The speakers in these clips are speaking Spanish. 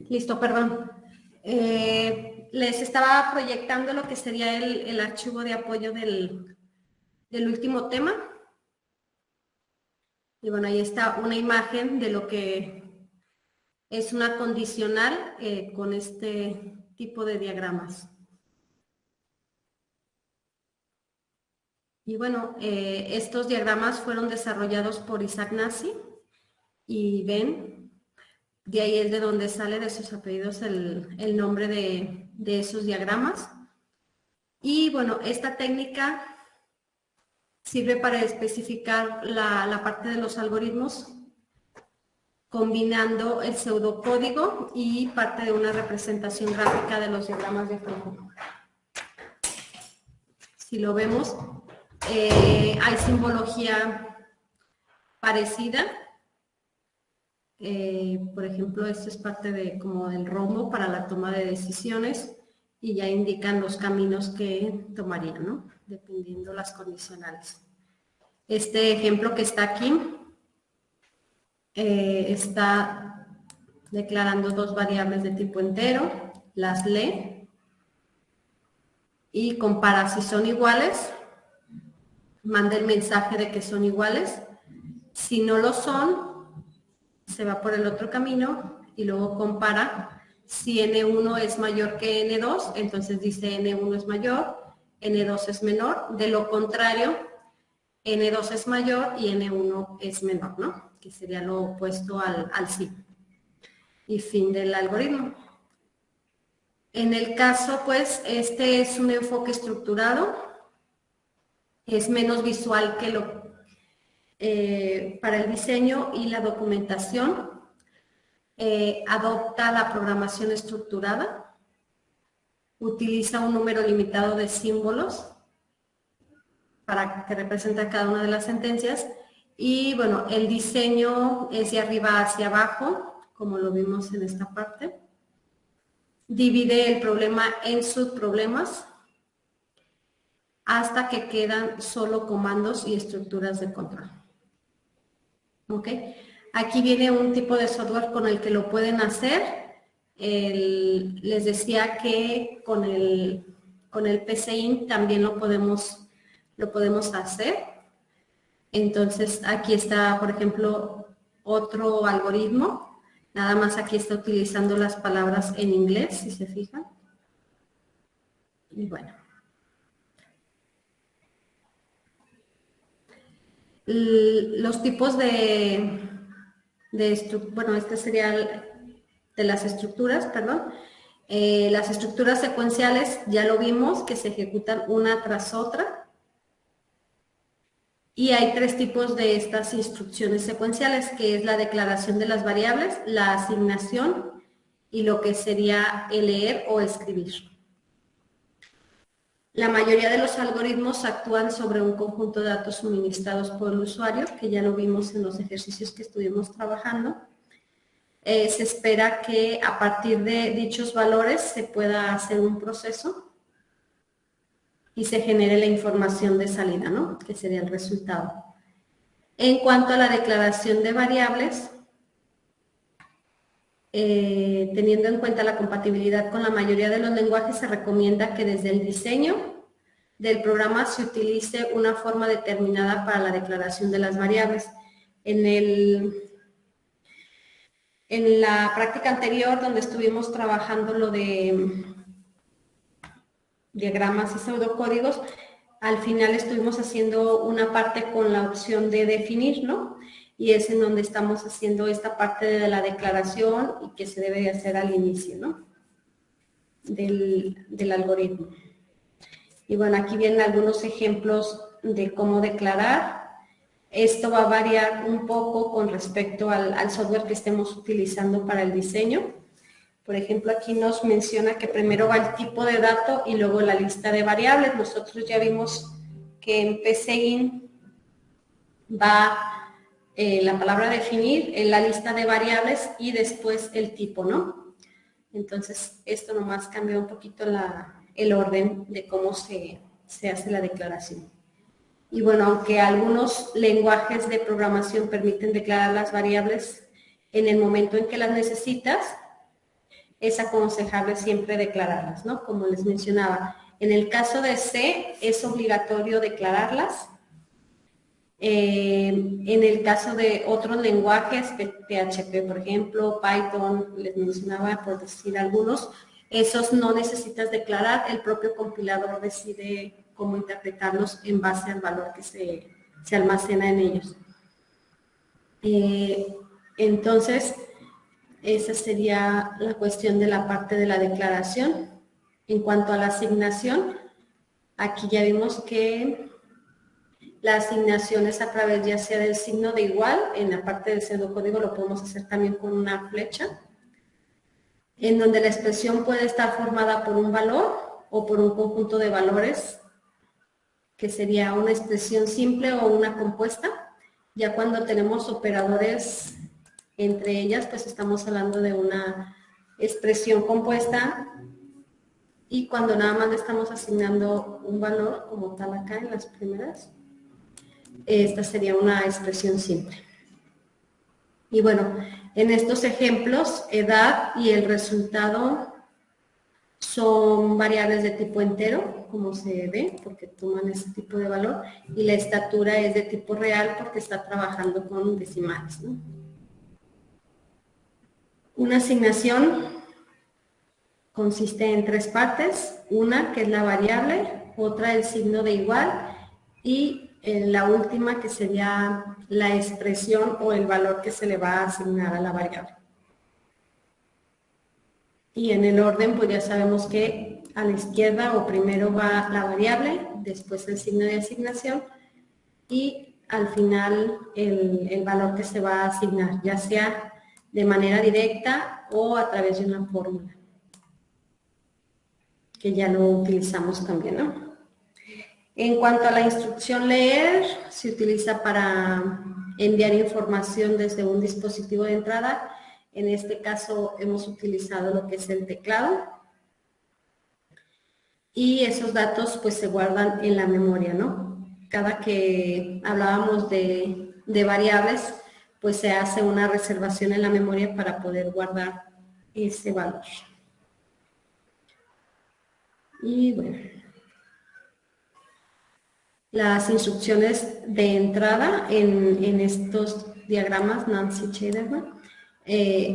Listo, perdón. Les estaba proyectando lo que sería el archivo de apoyo del último tema. Y bueno, ahí está una imagen de lo que es una condicional con este tipo de diagramas. Y bueno, estos diagramas fueron desarrollados por Isaac Nassy y Ben. De ahí es de donde sale de sus apellidos el nombre de esos diagramas. Y bueno, esta técnica sirve para especificar la parte de los algoritmos, combinando el pseudocódigo y parte de una representación gráfica de los diagramas de flujo. Si lo vemos, hay simbología parecida. Por ejemplo, esto es parte de como del rombo para la toma de decisiones y ya indican los caminos que tomarían, ¿no? Dependiendo las condicionales. Este ejemplo que está aquí está declarando dos variables de tipo entero, las lee y compara si son iguales, manda el mensaje de que son iguales. Si no lo son, se va por el otro camino y luego compara. Si N1 es mayor que N2, entonces dice N1 es mayor, N2 es menor. De lo contrario, N2 es mayor y N1 es menor, ¿no? Que sería lo opuesto al sí. Y fin del algoritmo. En el caso, pues, este es un enfoque estructurado. Es menos visual que para el diseño y la documentación. Adopta la programación estructurada, utiliza un número limitado de símbolos para que represente cada una de las sentencias y bueno, el diseño es de arriba hacia abajo, como lo vimos en esta parte. Divide el problema en subproblemas hasta que quedan solo comandos y estructuras de control. ¿Ok? Aquí viene un tipo de software con el que lo pueden hacer. Les decía que con el PCInt también lo podemos hacer. Entonces, aquí está, por ejemplo, otro algoritmo. Nada más aquí está utilizando las palabras en inglés, si se fijan. Y bueno. Los tipos bueno, este sería de las estructuras, perdón. Las estructuras secuenciales ya lo vimos, que se ejecutan una tras otra. Y hay tres tipos de estas instrucciones secuenciales, que es la declaración de las variables, la asignación y lo que sería el leer o escribir. La mayoría de los algoritmos actúan sobre un conjunto de datos suministrados por el usuario, que ya lo vimos en los ejercicios que estuvimos trabajando. Se espera que a partir de dichos valores se pueda hacer un proceso y se genere la información de salida, ¿no? Que sería el resultado. En cuanto a la declaración de variables, teniendo en cuenta la compatibilidad con la mayoría de los lenguajes, se recomienda que desde el diseño del programa se utilice una forma determinada para la declaración de las variables. En la práctica anterior, donde estuvimos trabajando lo de diagramas y pseudocódigos, al final estuvimos haciendo una parte con la opción de definir, ¿no? Y es en donde estamos haciendo esta parte de la declaración y que se debe de hacer al inicio, ¿no? Del algoritmo. Y bueno, aquí vienen algunos ejemplos de cómo declarar. Esto va a variar un poco con respecto al software que estemos utilizando para el diseño. Por ejemplo, aquí nos menciona que primero va el tipo de dato y luego la lista de variables. Nosotros ya vimos que en PCInt va la palabra definir, en la lista de variables y después el tipo, ¿no? Entonces, esto nomás cambia un poquito el orden de cómo se hace la declaración. Y bueno, aunque algunos lenguajes de programación permiten declarar las variables en el momento en que las necesitas, es aconsejable siempre declararlas, ¿no? Como les mencionaba, en el caso de C es obligatorio declararlas. En el caso de otros lenguajes, PHP por ejemplo, Python, les mencionaba por decir algunos, esos no necesitas declarar, el propio compilador decide cómo interpretarlos en base al valor que se almacena en ellos. Entonces, esa sería la cuestión de la parte de la declaración. En cuanto a la asignación, aquí ya vimos que la asignación es a través ya sea del signo de igual, en la parte del pseudocódigo lo podemos hacer también con una flecha, en donde la expresión puede estar formada por un valor o por un conjunto de valores, que sería una expresión simple o una compuesta. Ya cuando tenemos operadores entre ellas, pues estamos hablando de una expresión compuesta, y cuando nada más le estamos asignando un valor, como tal acá en las primeras, esta sería una expresión simple. Y bueno, en estos ejemplos, edad y el resultado son variables de tipo entero, como se ve, porque toman ese tipo de valor, y la estatura es de tipo real porque está trabajando con decimales, ¿no? Una asignación consiste en tres partes, una que es la variable, otra el signo de igual y la última que sería la expresión o el valor que se le va a asignar a la variable. Y en el orden pues ya sabemos que a la izquierda o primero va la variable, después el signo de asignación y al final el valor que se va a asignar, ya sea de manera directa o a través de una fórmula, que ya lo utilizamos también, ¿no? En cuanto a la instrucción leer, se utiliza para enviar información desde un dispositivo de entrada. En este caso hemos utilizado lo que es el teclado. Y esos datos pues se guardan en la memoria, ¿no? Cada que hablábamos de variables, pues se hace una reservación en la memoria para poder guardar ese valor. Y bueno, las instrucciones de entrada en estos diagramas Nancy Chaderman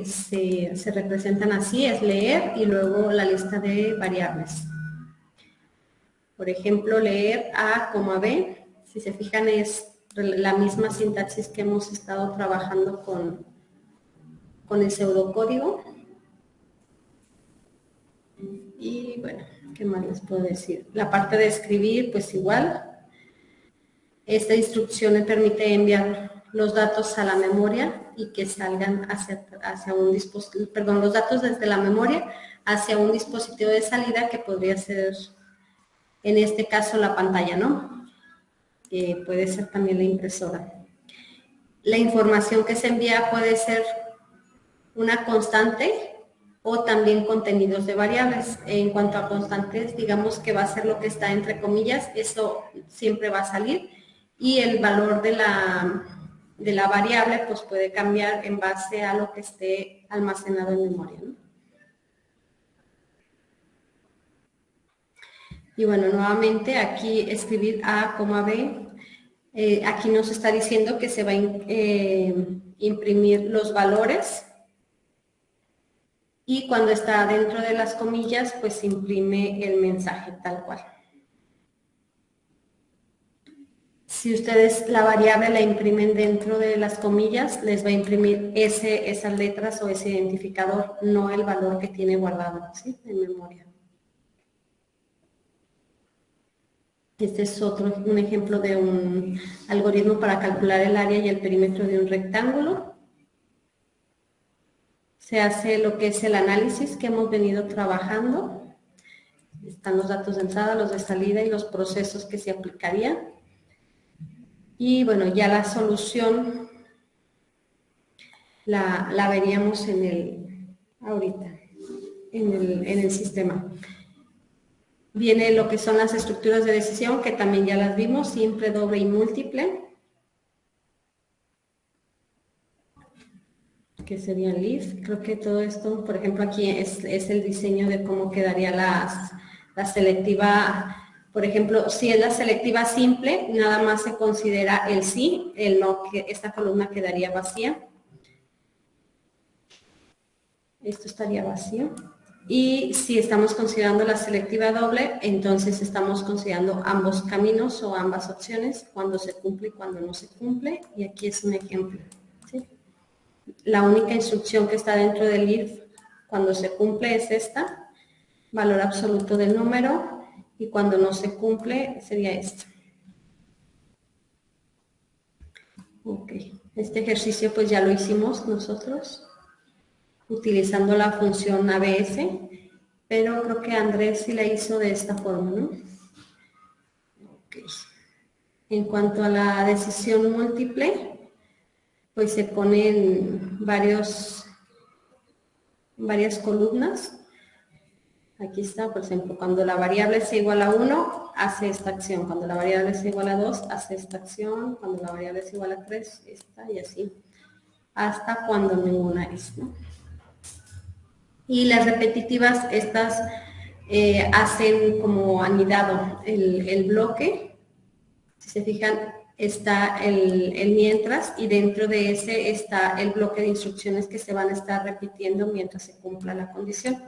se representan así, es leer y luego la lista de variables. Por ejemplo, leer A, B, si se fijan es la misma sintaxis que hemos estado trabajando con el pseudocódigo. Y bueno, ¿qué más les puedo decir? La parte de escribir, pues igual. Esta instrucción le permite enviar los datos a la memoria y que salgan hacia un dispositivo, perdón, los datos desde la memoria hacia un dispositivo de salida que podría ser, en este caso, la pantalla, ¿no? Puede ser también la impresora. La información que se envía puede ser una constante o también contenidos de variables. En cuanto a constantes, digamos que va a ser lo que está entre comillas, eso siempre va a salir. Y el valor de la variable pues puede cambiar en base a lo que esté almacenado en memoria, ¿no? Y bueno, nuevamente aquí escribir A, B, aquí nos está diciendo que se va a imprimir los valores y cuando está dentro de las comillas pues se imprime el mensaje tal cual. Si ustedes la variable la imprimen dentro de las comillas, les va a imprimir esas letras o ese identificador, no el valor que tiene guardado, ¿sí?, en memoria. Este es un ejemplo de un algoritmo para calcular el área y el perímetro de un rectángulo. Se hace lo que es el análisis que hemos venido trabajando. Están los datos de entrada, los de salida y los procesos que se aplicarían. Y bueno, ya la solución la veríamos ahorita, en el sistema. Viene lo que son las estructuras de decisión, que también ya las vimos, simple, doble y múltiple. que sería leaf. Creo que todo esto, por ejemplo, aquí es el diseño de cómo quedaría la selectiva. Por ejemplo, si es la selectiva simple, nada más se considera el sí, el no, que esta columna quedaría vacía. Esto estaría vacío. Y si estamos considerando la selectiva doble, entonces estamos considerando ambos caminos o ambas opciones, cuando se cumple y cuando no se cumple. Y aquí es un ejemplo. ¿Sí? La única instrucción que está dentro del if cuando se cumple es esta, valor absoluto del número, y cuando no se cumple sería esta. Ok, este ejercicio pues ya lo hicimos nosotros utilizando la función ABS, pero creo que Andrés sí la hizo de esta forma, ¿no? Okay. En cuanto a la decisión múltiple, pues se ponen varias columnas. Aquí está, por ejemplo, cuando la variable es igual a 1, hace esta acción. Cuando la variable es igual a 2, hace esta acción. Cuando la variable es igual a 3, esta, y así. Hasta cuando ninguna es, ¿no? Y las repetitivas, estas hacen como anidado el bloque. Si se fijan, está el mientras, y dentro de ese está el bloque de instrucciones que se van a estar repitiendo mientras se cumpla la condición.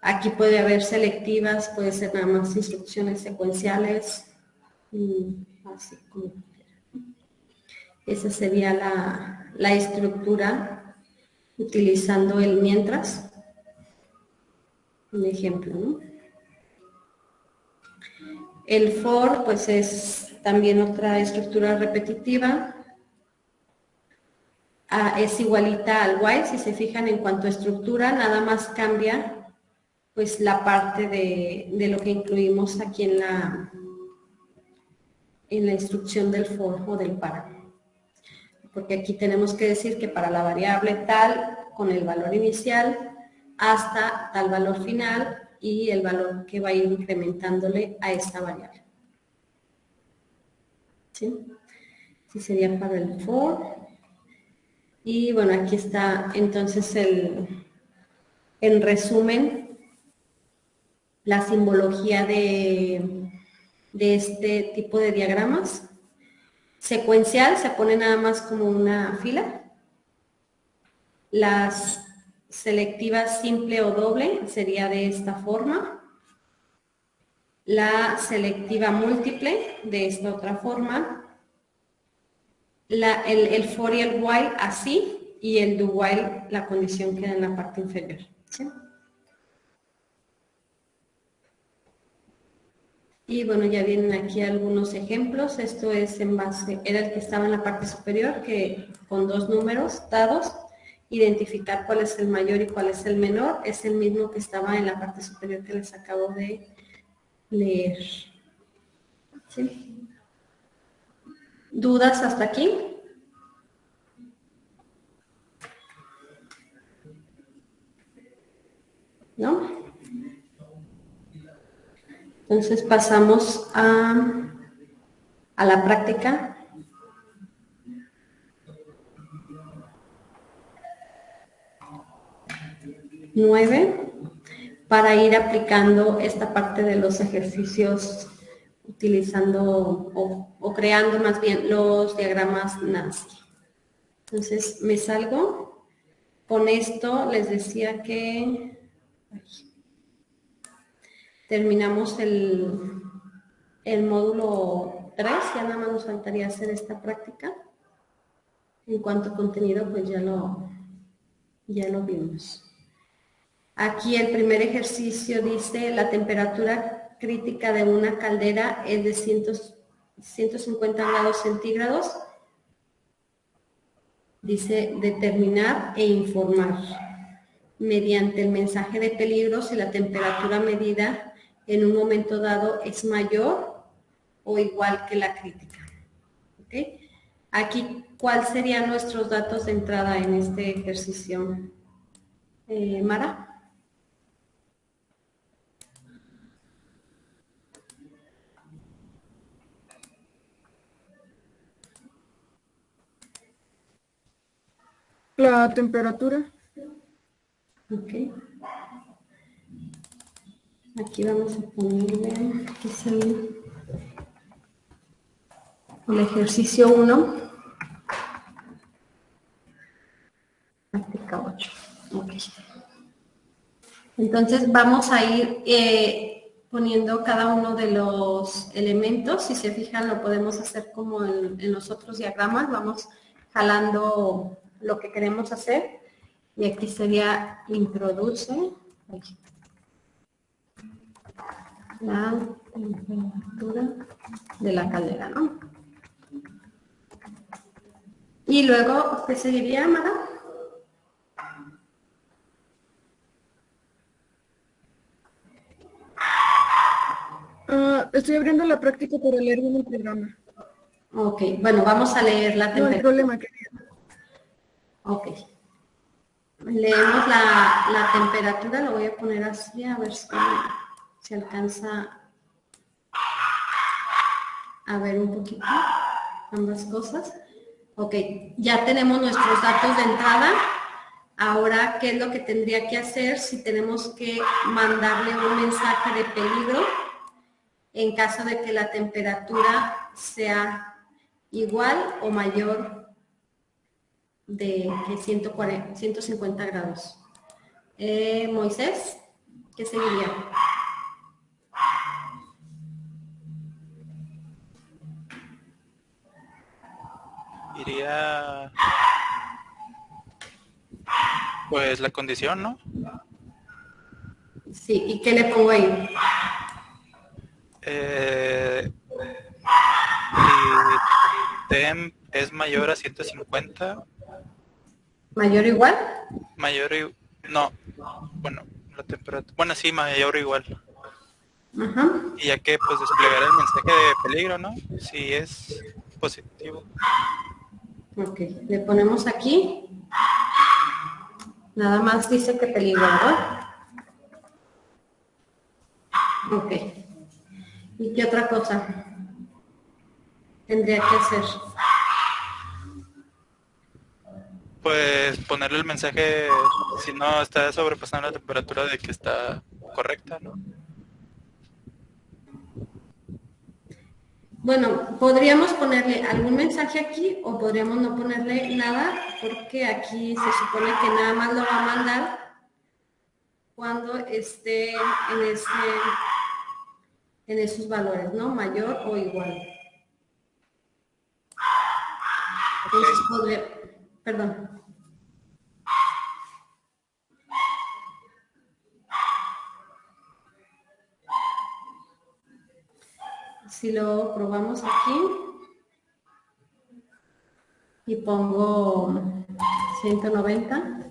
Aquí puede haber selectivas, puede ser nada más instrucciones secuenciales, así como. Esa sería la estructura utilizando el mientras. Un ejemplo, ¿no? El for, pues es también otra estructura repetitiva. Es igualita al while. Si se fijan, en cuanto a estructura, nada más cambia pues la parte de lo que incluimos aquí en la instrucción del for o del para. Porque aquí tenemos que decir que para la variable tal, con el valor inicial, hasta tal valor final y el valor que va a ir incrementándole a esta variable. ¿Sí? Así sería para el for. Y bueno, aquí está entonces en resumen, la simbología de este tipo de diagramas. Secuencial se pone nada más como una fila. Las selectivas simple o doble sería de esta forma. La selectiva múltiple de esta otra forma. El for y el while así, y el do while, la condición queda en la parte inferior. ¿Sí? Y bueno, ya vienen aquí algunos ejemplos. Esto es en base, era el que estaba en la parte superior, que con dos números dados, identificar cuál es el mayor y cuál es el menor. Es el mismo que estaba en la parte superior que les acabo de leer. ¿Sí? ¿Dudas hasta aquí? ¿No? Entonces pasamos a la práctica. Nueve, para ir aplicando esta parte de los ejercicios utilizando o creando más bien los diagramas Nancy. Entonces me salgo. Con esto les decía que terminamos el módulo 3, ya nada más nos faltaría hacer esta práctica. En cuanto a contenido, pues ya lo vimos. Aquí el primer ejercicio dice: la temperatura crítica de una caldera es de 150 grados centígrados. Dice determinar e informar mediante el mensaje de peligro si la temperatura medida en un momento dado es mayor o igual que la crítica. ¿Okay? Aquí, ¿cuáles serían nuestros datos de entrada en este ejercicio? Mara. La temperatura. Ok. Aquí vamos a ponerle, que es el ejercicio 1, práctica 8. Ok. Entonces vamos a ir poniendo cada uno de los elementos. Si se fijan, lo podemos hacer como en los otros diagramas. Vamos jalando lo que queremos hacer. Y aquí sería introduce la temperatura de la caldera, ¿no? Y luego, ¿qué seguiría, Mara? Estoy abriendo la práctica para leer bien el programa. Ok, bueno, vamos a leer la No, el temperatura. problema que... Ok. Leemos la temperatura, lo voy a poner así, a ver si alcanza a ver un poquito ambas cosas. Ok, ya tenemos nuestros datos de entrada. Ahora, ¿qué es lo que tendría que hacer si tenemos que mandarle un mensaje de peligro en caso de que la temperatura sea igual o mayor de que 140, 150 grados? Moisés, ¿qué seguiría? Iría, pues, la condición, ¿no? Sí, ¿y qué le pongo ahí? Si temp es mayor a 150, ¿Mayor o igual? mayor y... No, bueno, la temperatura... Bueno, sí, mayor o igual. Ajá. Y ya que, pues, desplegar el mensaje de peligro, ¿no? Si es positivo. Ok, le ponemos aquí. Nada más dice que peligro, ¿verdad? Ok. ¿Y qué otra cosa tendría que hacer? Pues ponerle el mensaje, si no está sobrepasando la temperatura, de que está correcta, ¿no? Bueno, podríamos ponerle algún mensaje aquí o podríamos no ponerle nada porque aquí se supone que nada más lo va a mandar cuando esté en esos valores, ¿no? Mayor o igual. Entonces Ok. podría, perdón. Si lo probamos aquí y pongo 190.